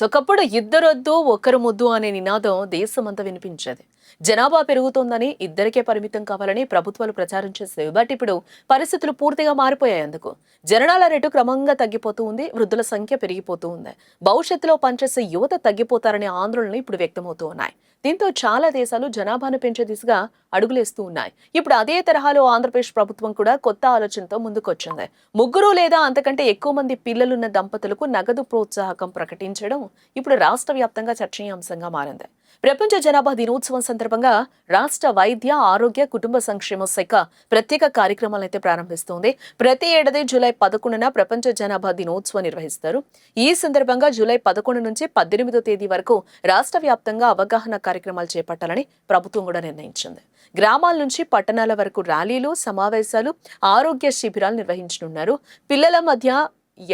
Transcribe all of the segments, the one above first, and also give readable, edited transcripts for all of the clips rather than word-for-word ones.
ఒకప్పుడు ఇద్దరొద్దు ఒకరు ముద్దు అనే నినాదం దేశమంతా వినిపించేది. జనాభా పెరుగుతోందని ఇద్దరికే పరిమితం కావాలని ప్రభుత్వాలు ప్రచారం చేసేవి. బట్ ఇప్పుడు పరిస్థితులు పూర్తిగా మారిపోయాయి. అందుకు జననాల రేటు క్రమంగా తగ్గిపోతూ ఉంది, వృద్ధుల సంఖ్య పెరిగిపోతూ ఉంది. భవిష్యత్తులో పనిచేసే యువత తగ్గిపోతారనే ఆందోళనలు ఇప్పుడు వ్యక్తమవుతూ ఉన్నాయి. దీంతో చాలా దేశాలు జనాభాను పెంచే దిశగా అడుగులేస్తూ ఉన్నాయి. ఇప్పుడు అదే తరహాలో ఆంధ్రప్రదేశ్ ప్రభుత్వం కూడా కొత్త ఆలోచనతో ముందుకొచ్చింది. ముగ్గురు లేదా అంతకంటే ఎక్కువ మంది పిల్లలున్న దంపతులకు నగదు ప్రోత్సాహకం ప్రకటించడం ఇప్పుడు రాష్ట్ర వ్యాప్తంగా చర్చనీయాంశంగా మారింది. ప్రపంచ జనాభా దినోత్సవం సందర్భంగా రాష్ట్ర వైద్య ఆరోగ్య కుటుంబ సంక్షేమ శాఖ ప్రత్యేక కార్యక్రమాలను అయితే ప్రారంభిస్తోంది. ప్రతి ఏడాది జూలై 11న ప్రపంచ జనాభా దినోత్సవం నిర్వహిస్తారు. ఈ సందర్భంగా జూలై 11 నుంచి 18వ తేదీ వరకు రాష్ట్ర వ్యాప్తంగా అవగాహన కార్యక్రమాలు చేపట్టాలని ప్రభుత్వం కూడా నిర్ణయించింది. గ్రామాల నుంచి పట్టణాల వరకు ర్యాలీలు, సమావేశాలు, ఆరోగ్య శిబిరాలు నిర్వహించనున్నారు. పిల్లల మధ్య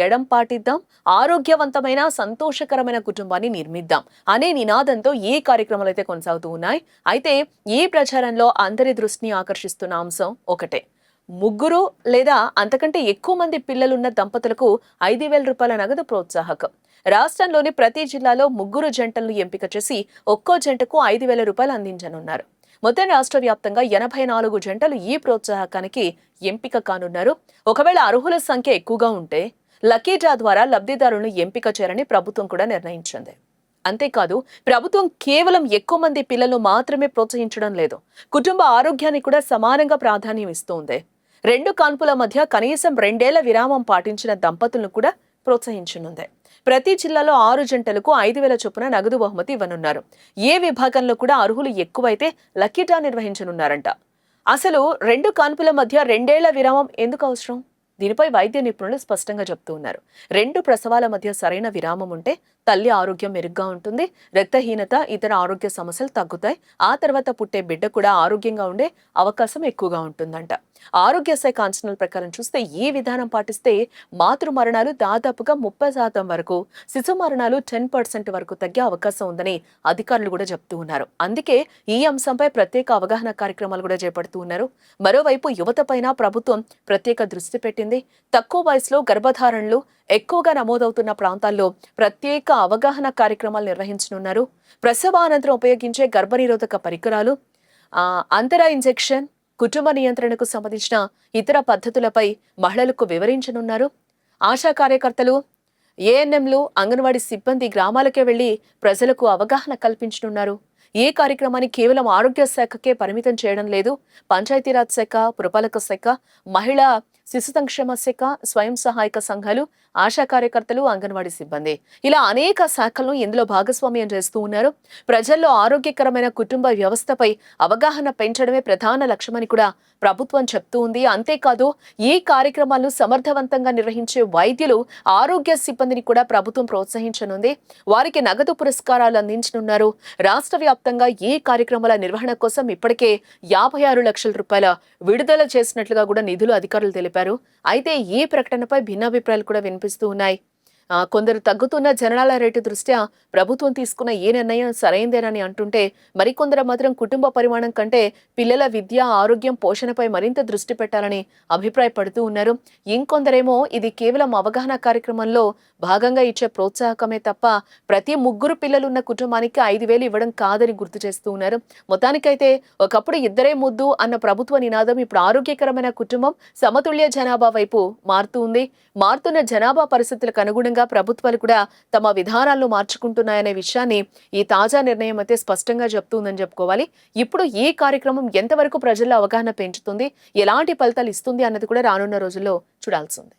ఎడం పాటిద్దాం, ఆరోగ్యవంతమైన సంతోషకరమైన కుటుంబాన్ని నిర్మిద్దాం అనే నినాదంతో ఈ కార్యక్రమాలు అయితే కొనసాగుతూ ఉన్నాయి. అయితే ఈ ప్రచారంలో అందరి దృష్టిని ఆకర్షిస్తున్న అంశం ఒకటే. ముగ్గురు లేదా అంతకంటే ఎక్కువ మంది పిల్లలున్న దంపతులకు 5,000 రూపాయల నగదు ప్రోత్సాహకం. రాష్ట్రంలోని ప్రతి జిల్లాలో ముగ్గురు జంటలను ఎంపిక చేసి ఒక్కో జంటకు 5,000 రూపాయలు అందించనున్నారు. మొత్తం రాష్ట్ర వ్యాప్తంగా 84 జంటలు ఈ ప్రోత్సాహకానికి ఎంపిక కానున్నారు. ఒకవేళ అర్హుల సంఖ్య ఎక్కువగా ఉంటే లక్కీ డ్రా ద్వారా లబ్ధిదారులను ఎంపిక చేయాలని ప్రభుత్వం కూడా నిర్ణయించింది. అంతేకాదు, ప్రభుత్వం కేవలం ఎక్కువ మంది పిల్లలను మాత్రమే ప్రోత్సహించడం లేదు, కుటుంబ ఆరోగ్యాన్ని కూడా సమానంగా ప్రాధాన్యం ఇస్తోంది. 2 కాన్పుల మధ్య కనీసం 2 ఏళ్ల విరామం పాటించిన దంపతులను కూడా ప్రోత్సహించనుంది. ప్రతి జిల్లాలో 6 జంటలకు 5,000 చొప్పున నగదు బహుమతి ఇవ్వనున్నారు. ఏ విభాగంలో కూడా అర్హులు ఎక్కువైతే లక్కీ డ్రా నిర్వహించనున్నారంట. అసలు 2 కాన్పుల మధ్య 2 ఏళ్ల విరామం ఎందుకు అవసరం? దీనిపై వైద్య నిపుణులు స్పష్టంగా చెప్తూ ఉన్నారు. 2 ప్రసవాల మధ్య సరైన విరామం ఉంటే తల్లి ఆరోగ్యం మెరుగ్గా ఉంటుంది, రక్తహీనత, ఇతర ఆరోగ్య సమస్యలు తగ్గుతాయి. ఆ తర్వాత పుట్టే బిడ్డ కూడా ఆరోగ్యంగా ఉండే అవకాశం ఎక్కువగా ఉంటుందంట. ఆరోగ్య శాఖ అంచనాల ప్రకారం చూస్తే ఈ విధానం పాటిస్తే మాతృ మరణాలు దాదాపుగా 30% వరకు, శిశు మరణాలు 10% వరకు తగ్గే అవకాశం ఉందని అధికారులు కూడా చెప్తూ ఉన్నారు. అందుకే ఈ అంశంపై ప్రత్యేక అవగాహన కార్యక్రమాలు కూడా చేపడుతూ ఉన్నారు. మరోవైపు యువత పైన ప్రభుత్వం ప్రత్యేక దృష్టి పెట్టింది. తక్కువ వయసులో గర్భధారణలు ఎక్కువగా నమోదవుతున్న ప్రాంతాల్లో ప్రత్యేక అవగాహన కార్యక్రమాలు నిర్వహించనున్నారు. ప్రసవానంతరం ఉపయోగించే గర్భనిరోధక పరికరాలు, అంతర ఇంజెక్షన్, కుటుంబ నియంత్రణకు సంబంధించిన ఇతర పద్ధతులపై మహిళలకు వివరించనున్నారు. ఆశా కార్యకర్తలు, ఏఎన్ఎంలు, అంగన్వాడీ సిబ్బంది గ్రామాలకే వెళ్లి ప్రజలకు అవగాహన కల్పించనున్నారు. ఈ కార్యక్రమాన్ని కేవలం ఆరోగ్య శాఖకే పరిమితం చేయడం లేదు. పంచాయతీరాజ్ శాఖ, పురపాలక శాఖ, మహిళా శిశు సంక్షేమ శాఖ, స్వయం సహాయక సంఘాలు, ఆశా కార్యకర్తలు, అంగన్వాడీ సిబ్బంది ఇలా అనేక శాఖలను ఇందులో భాగస్వామ్యం చేస్తూ ఉన్నారు. ప్రజల్లో ఆరోగ్యకరమైన కుటుంబ వ్యవస్థపై అవగాహన పెంచడమే ప్రధాన లక్ష్యమని కూడా ప్రభుత్వం చెప్తూ ఉంది. అంతేకాదు, ఈ కార్యక్రమాలను సమర్థవంతంగా నిర్వహించే వైద్యులు, ఆరోగ్య సిబ్బందిని కూడా ప్రభుత్వం ప్రోత్సహించనుంది. వారికి నగదు పురస్కారాలు అందించనున్నారు. రాష్ట్ర వ్యాప్తంగా ఈ కార్యక్రమాల నిర్వహణ కోసం ఇప్పటికే 56 లక్షల రూపాయల విడుదల చేసినట్లుగా కూడా నిధులు అధికారులు తెలిపారు. అయితే ఈ ప్రకటనపై భిన్నాభిప్రాయాలు కూడా వినిపిస్తూ ఉన్నాయి. కొందరు తగ్గుతున్న జననాల రేటు దృష్ట్యా ప్రభుత్వం తీసుకున్న ఈ నిర్ణయం సరైందేనని అంటుంటే, మరికొందరు మాత్రం కుటుంబ పరిమాణం కంటే పిల్లల విద్య, ఆరోగ్యం, పోషణపై మరింత దృష్టి పెట్టాలని అభిప్రాయపడుతూ ఉన్నారు. ఇంకొందరేమో ఇది కేవలం అవగాహన కార్యక్రమంలో భాగంగా ఇచ్చే ప్రోత్సాహకమే తప్ప ప్రతి ముగ్గురు పిల్లలున్న కుటుంబానికి 5,000 ఇవ్వడం కాదని గుర్తు చేస్తూ ఉన్నారు. మొత్తానికైతే ఒకప్పుడు ఇద్దరే ముద్దు అన్న ప్రభుత్వ నినాదం ఇప్పుడు ఆరోగ్యకరమైన కుటుంబం, సమతుల్య జనాభా వైపు మారుతూ ఉంది. మారుతున్న జనాభా పరిస్థితులకు అనుగుణంగా ప్రభుత్వాలు కూడా తమ విధానాలను మార్చుకుంటున్నాయనే విషయాన్ని ఈ తాజా నిర్ణయం అయితే స్పష్టంగా చెప్తుందని చెప్పుకోవాలి. ఇప్పుడు ఈ కార్యక్రమం ఎంతవరకు ప్రజల్లో అవగాహన పెంచుతుంది, ఎలాంటి ఫలితాలు ఇస్తుంది అన్నది కూడా రానున్న రోజుల్లో చూడాల్సింది.